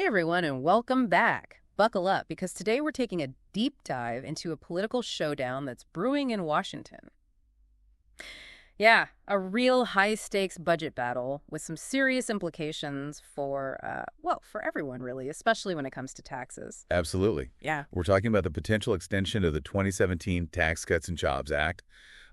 Hey everyone, and welcome back. Buckle up, because today we're taking a deep dive into a political showdown that's brewing in Washington. Yeah, a real high-stakes budget battle with some serious implications for everyone really, especially when it comes to taxes. Absolutely. Yeah. We're talking about the potential extension of the 2017 Tax Cuts and Jobs Act,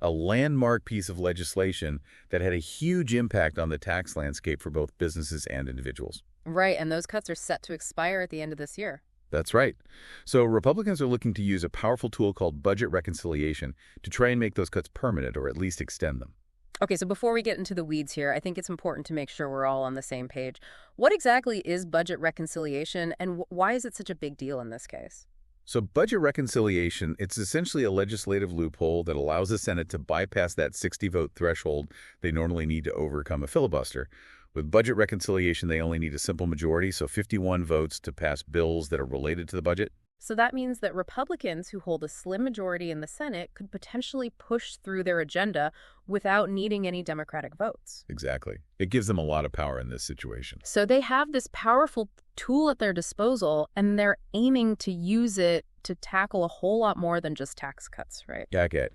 a landmark piece of legislation that had a huge impact on the tax landscape for both businesses and individuals. Right, and those cuts are set to expire at the end of this year. That's right. So Republicans are looking to use a powerful tool called budget reconciliation to try and make those cuts permanent or at least extend them. Okay, so before we get into the weeds here, I think it's important to make sure we're all on the same page. What exactly is budget reconciliation, and why is it such a big deal in this case? So budget reconciliation, it's essentially a legislative loophole that allows the Senate to bypass that 60-vote threshold they normally need to overcome a filibuster. With budget reconciliation, they only need a simple majority, so 51 votes to pass bills that are related to the budget. So that means that Republicans who hold a slim majority in the Senate could potentially push through their agenda without needing any Democratic votes. Exactly. It gives them a lot of power in this situation. So they have this powerful tool at their disposal, and they're aiming to use it to tackle a whole lot more than just tax cuts, right? Yeah, I get.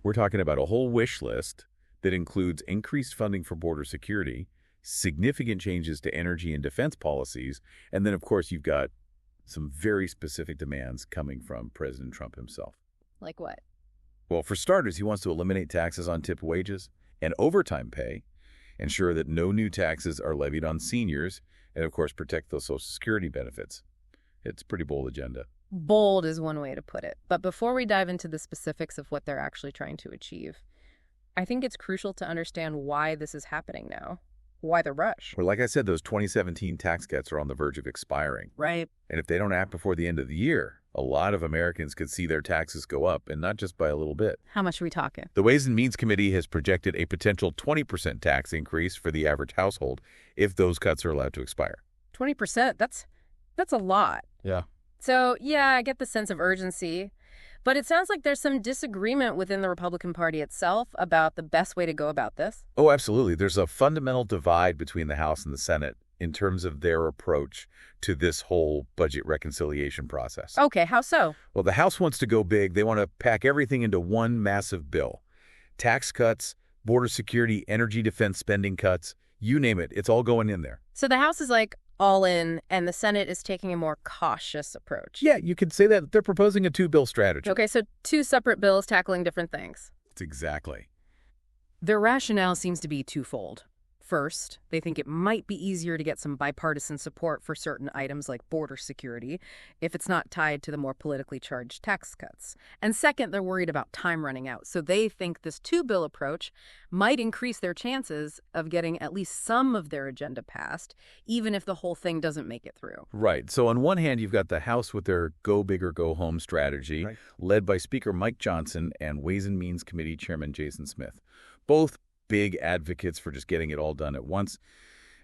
We're talking about a whole wish list that includes increased funding for border security, significant changes to energy and defense policies, and then, of course, you've got some very specific demands coming from President Trump himself. Like what? Well, for starters, he wants to eliminate taxes on tipped wages and overtime pay, ensure that no new taxes are levied on seniors, and, of course, protect those Social Security benefits. It's a pretty bold agenda. Bold is one way to put it. But before we dive into the specifics of what they're actually trying to achieve, I think it's crucial to understand why this is happening now. Why the rush? Well, like I said, those 2017 tax cuts are on the verge of expiring. Right. And if they don't act before the end of the year, a lot of Americans could see their taxes go up, and not just by a little bit. How much are we talking? The Ways and Means Committee has projected a potential 20% tax increase for the average household if those cuts are allowed to expire. 20%? That's a lot. Yeah. So, yeah, I get the sense of urgency. But it sounds like there's some disagreement within the Republican Party itself about the best way to go about this. Oh, absolutely. There's a fundamental divide between the House and the Senate in terms of their approach to this whole budget reconciliation process. Okay, how so? Well, the House wants to go big. They want to pack everything into one massive bill. Tax cuts, border security, energy defense spending cuts, you name it. It's all going in there. So the House is like all in, and the Senate is taking a more cautious approach. Yeah, you could say that. They're proposing a two-bill strategy. Okay, so two separate bills tackling different things. It's exactly. Their rationale seems to be twofold. First, they think it might be easier to get some bipartisan support for certain items like border security if it's not tied to the more politically charged tax cuts. And second, they're worried about time running out. So they think this two-bill approach might increase their chances of getting at least some of their agenda passed, even if the whole thing doesn't make it through. Right. So on one hand, you've got the House with their go big or go home strategy, right, led by Speaker Mike Johnson and Ways and Means Committee Chairman Jason Smith. Both big advocates for just getting it all done at once.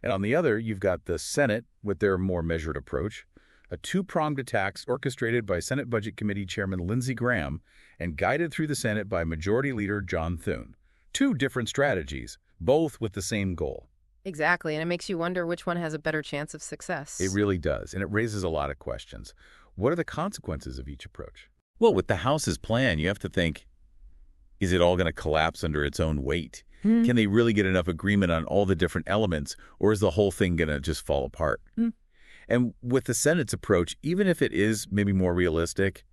And on the other, you've got the Senate with their more measured approach, a two-pronged attack orchestrated by Senate Budget Committee Chairman Lindsey Graham and guided through the Senate by Majority Leader John Thune. Two different strategies, both with the same goal. Exactly, and it makes you wonder which one has a better chance of success. It really does, and it raises a lot of questions. What are the consequences of each approach? Well, with the House's plan, you have to think, is it all going to collapse under its own weight? Can they really get enough agreement on all the different elements, or is the whole thing going to just fall apart? And with the Senate's approach, even if it is maybe more realistic,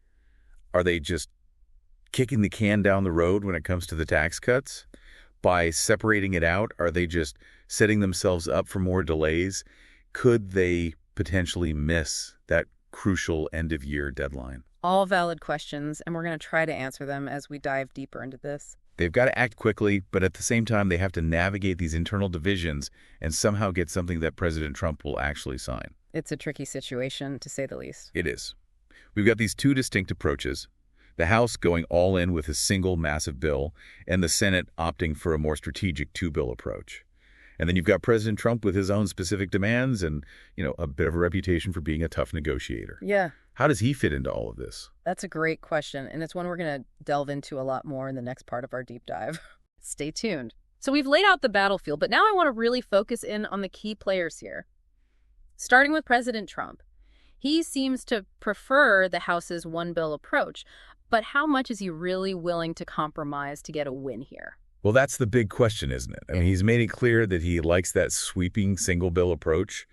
are they just kicking the can down the road when it comes to the tax cuts? By separating it out, are they just setting themselves up for more delays? Could they potentially miss that crucial end-of-year deadline? All valid questions, and we're going to try to answer them as we dive deeper into this. They've got to act quickly, but at the same time, they have to navigate these internal divisions and somehow get something that President Trump will actually sign. It's a tricky situation, to say the least. It is. We've got these two distinct approaches, the House going all in with a single massive bill, and the Senate opting for a more strategic two-bill approach. And then you've got President Trump with his own specific demands and, a bit of a reputation for being a tough negotiator. Yeah. How does he fit into all of this? That's a great question, and it's one we're going to delve into a lot more in the next part of our deep dive. Stay tuned. So we've laid out the battlefield, but now I want to really focus in on the key players here. Starting with President Trump. He seems to prefer the House's one-bill approach, but how much is he really willing to compromise to get a win here? Well, that's the big question, isn't it? I mean, he's made it clear that he likes that sweeping single-bill approach,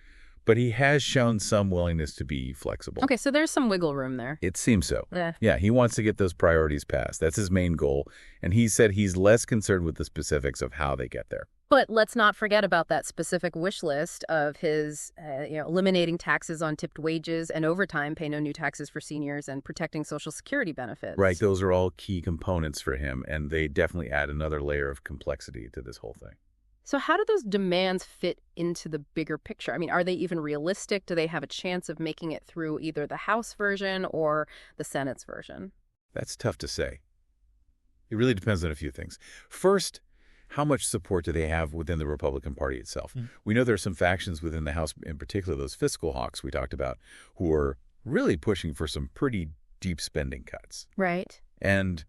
but he has shown some willingness to be flexible. Okay, so there's some wiggle room there. It seems so. Eh. Yeah, he wants to get those priorities passed. That's his main goal, and he said he's less concerned with the specifics of how they get there. But let's not forget about that specific wish list of his, eliminating taxes on tipped wages and overtime, pay no new taxes for seniors, and protecting Social Security benefits. Right, those are all key components for him, and they definitely add another layer of complexity to this whole thing. So how do those demands fit into the bigger picture? I mean, are they even realistic? Do they have a chance of making it through either the House version or the Senate's version? That's tough to say. It really depends on a few things. First, how much support do they have within the Republican Party itself? We know there are some factions within the House, in particular those fiscal hawks we talked about, who are really pushing for some pretty deep spending cuts. Right. And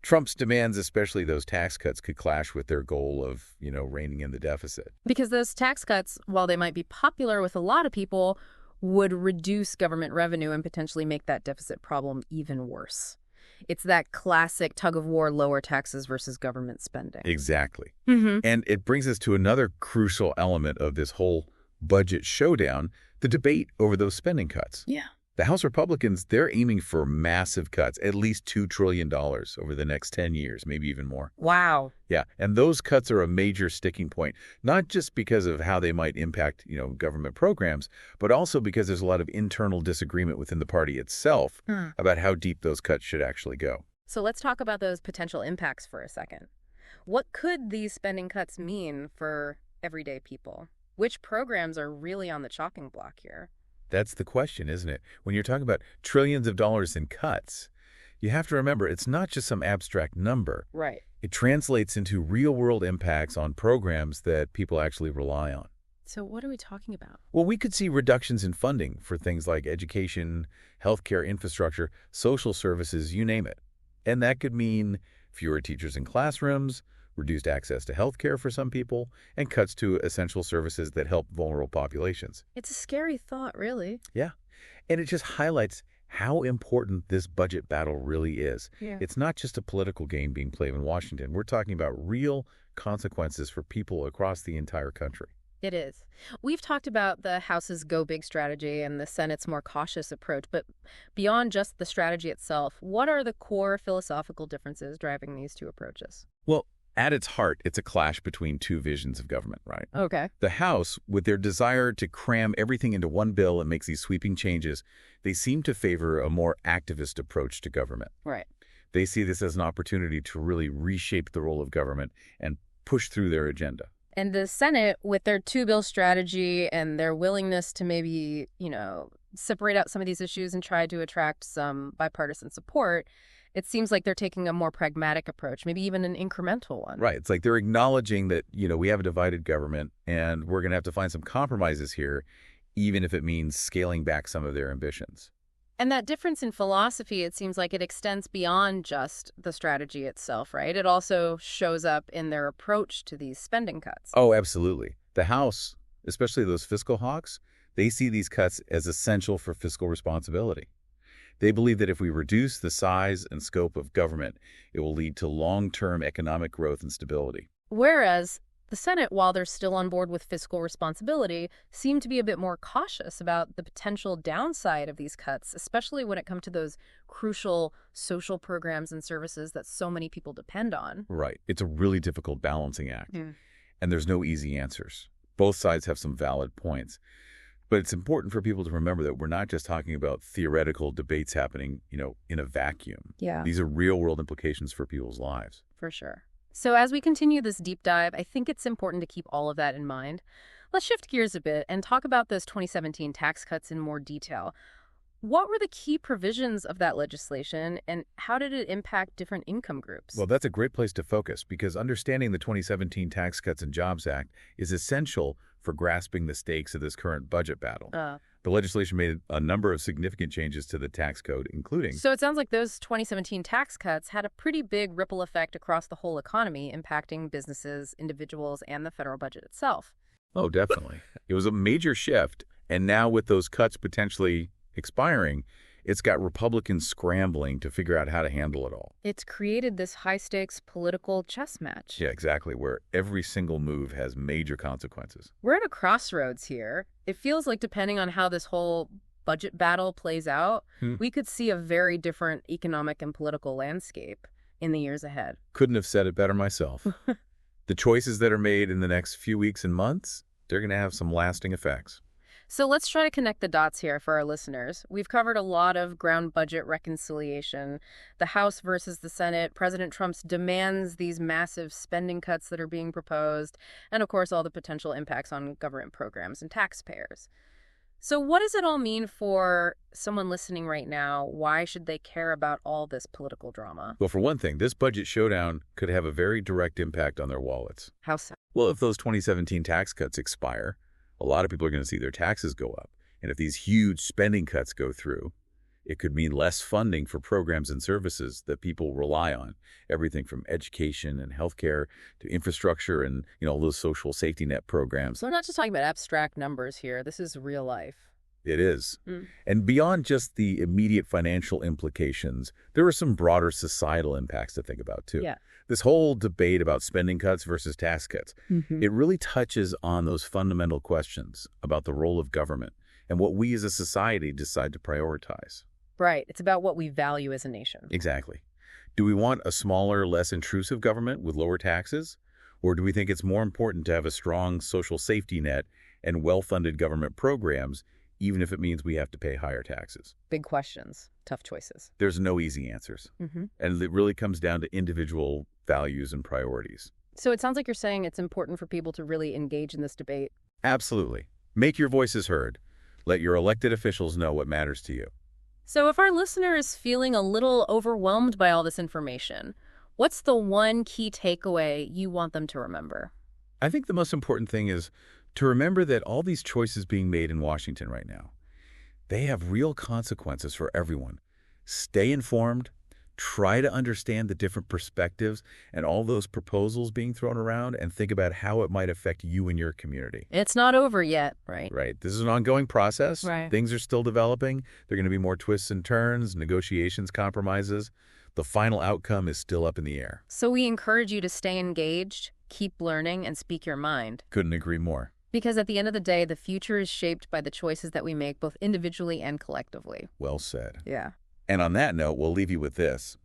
Trump's demands, especially those tax cuts, could clash with their goal of, reining in the deficit. Because those tax cuts, while they might be popular with a lot of people, would reduce government revenue and potentially make that deficit problem even worse. It's that classic tug-of-war, lower taxes versus government spending. Exactly. Mm-hmm. And it brings us to another crucial element of this whole budget showdown, the debate over those spending cuts. Yeah. The House Republicans, they're aiming for massive cuts, at least $2 trillion over the next 10 years, maybe even more. Wow. Yeah, and those cuts are a major sticking point, not just because of how they might impact, government programs, but also because there's a lot of internal disagreement within the party itself about how deep those cuts should actually go. So let's talk about those potential impacts for a second. What could these spending cuts mean for everyday people? Which programs are really on the chopping block here? That's the question, isn't it? When you're talking about trillions of dollars in cuts, you have to remember it's not just some abstract number. Right. It translates into real-world impacts on programs that people actually rely on. So what are we talking about? Well, we could see reductions in funding for things like education, healthcare infrastructure, social services, you name it. And that could mean fewer teachers in classrooms, reduced access to healthcare for some people, and cuts to essential services that help vulnerable populations. It's a scary thought, really. Yeah. And it just highlights how important this budget battle really is. Yeah. It's not just a political game being played in Washington. We're talking about real consequences for people across the entire country. It is. We've talked about the House's go big strategy and the Senate's more cautious approach, but beyond just the strategy itself, what are the core philosophical differences driving these two approaches? Well, at its heart, it's a clash between two visions of government, right? Okay. The House, with their desire to cram everything into one bill and make these sweeping changes, they seem to favor a more activist approach to government. Right. They see this as an opportunity to really reshape the role of government and push through their agenda. And the Senate, with their two-bill strategy and their willingness to maybe, separate out some of these issues and try to attract some bipartisan support, it seems like they're taking a more pragmatic approach, maybe even an incremental one. Right. It's like they're acknowledging that, we have a divided government and we're going to have to find some compromises here, even if it means scaling back some of their ambitions. And that difference in philosophy, it seems like it extends beyond just the strategy itself, right? It also shows up in their approach to these spending cuts. Oh, absolutely. The House, especially those fiscal hawks, they see these cuts as essential for fiscal responsibility. They believe that if we reduce the size and scope of government, it will lead to long-term economic growth and stability. Whereas the Senate, while they're still on board with fiscal responsibility, seem to be a bit more cautious about the potential downside of these cuts, especially when it comes to those crucial social programs and services that so many people depend on. Right. It's a really difficult balancing act. Mm. And there's no easy answers. Both sides have some valid points. But it's important for people to remember that we're not just talking about theoretical debates happening, in a vacuum. Yeah. These are real-world implications for people's lives. For sure. So as we continue this deep dive, I think it's important to keep all of that in mind. Let's shift gears a bit and talk about those 2017 tax cuts in more detail. What were the key provisions of that legislation, and how did it impact different income groups? Well, that's a great place to focus, because understanding the 2017 Tax Cuts and Jobs Act is essential for grasping the stakes of this current budget battle. The legislation made a number of significant changes to the tax code, including... So it sounds like those 2017 tax cuts had a pretty big ripple effect across the whole economy, impacting businesses, individuals, and the federal budget itself. Oh, definitely. It was a major shift, And now with those cuts potentially expiring, it's got Republicans scrambling to figure out how to handle it all. It's created this high-stakes political chess match. Yeah, exactly, where every single move has major consequences. We're at a crossroads here. It feels like depending on how this whole budget battle plays out, we could see a very different economic and political landscape in the years ahead. Couldn't have said it better myself. The choices that are made in the next few weeks and months, they're going to have some lasting effects. So let's try to connect the dots here for our listeners. We've covered a lot of ground budget reconciliation, the House versus the Senate, President Trump's demands, these massive spending cuts that are being proposed, and of course all the potential impacts on government programs and taxpayers. So what does it all mean for someone listening right now? Why should they care about all this political drama? Well, for one thing, this budget showdown could have a very direct impact on their wallets. How so? Well, if those 2017 tax cuts expire, a lot of people are going to see their taxes go up. And if these huge spending cuts go through, it could mean less funding for programs and services that people rely on. Everything from education and healthcare to infrastructure and, those social safety net programs. So we're not just talking about abstract numbers here. This is real life. It is. And beyond just the immediate financial implications, there are some broader societal impacts to think about, too. Yeah. This whole debate about spending cuts versus tax cuts, it really touches on those fundamental questions about the role of government and what we as a society decide to prioritize. Right. It's about what we value as a nation. Exactly. Do we want a smaller, less intrusive government with lower taxes? Or do we think it's more important to have a strong social safety net and well-funded government programs, even if it means we have to pay higher taxes? Big questions, tough choices. There's no easy answers. And it really comes down to individual values and priorities. So it sounds like you're saying it's important for people to really engage in this debate. Absolutely. Make your voices heard. Let your elected officials know what matters to you. So if our listener is feeling a little overwhelmed by all this information, what's the one key takeaway you want them to remember? I think the most important thing is to remember that all these choices being made in Washington right now, they have real consequences for everyone. Stay informed, try to understand the different perspectives and all those proposals being thrown around, and think about how it might affect you and your community. It's not over yet, right? Right. This is an ongoing process. Right. Things are still developing. There are going to be more twists and turns, negotiations, compromises. The final outcome is still up in the air. So we encourage you to stay engaged, keep learning, and speak your mind. Couldn't agree more. Because at the end of the day, the future is shaped by the choices that we make, both individually and collectively. Well said. Yeah. And on that note, we'll leave you with this.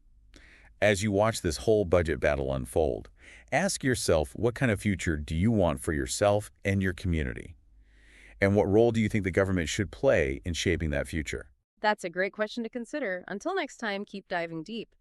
As you watch this whole budget battle unfold, ask yourself, what kind of future do you want for yourself and your community? And what role do you think the government should play in shaping that future? That's a great question to consider. Until next time, keep diving deep.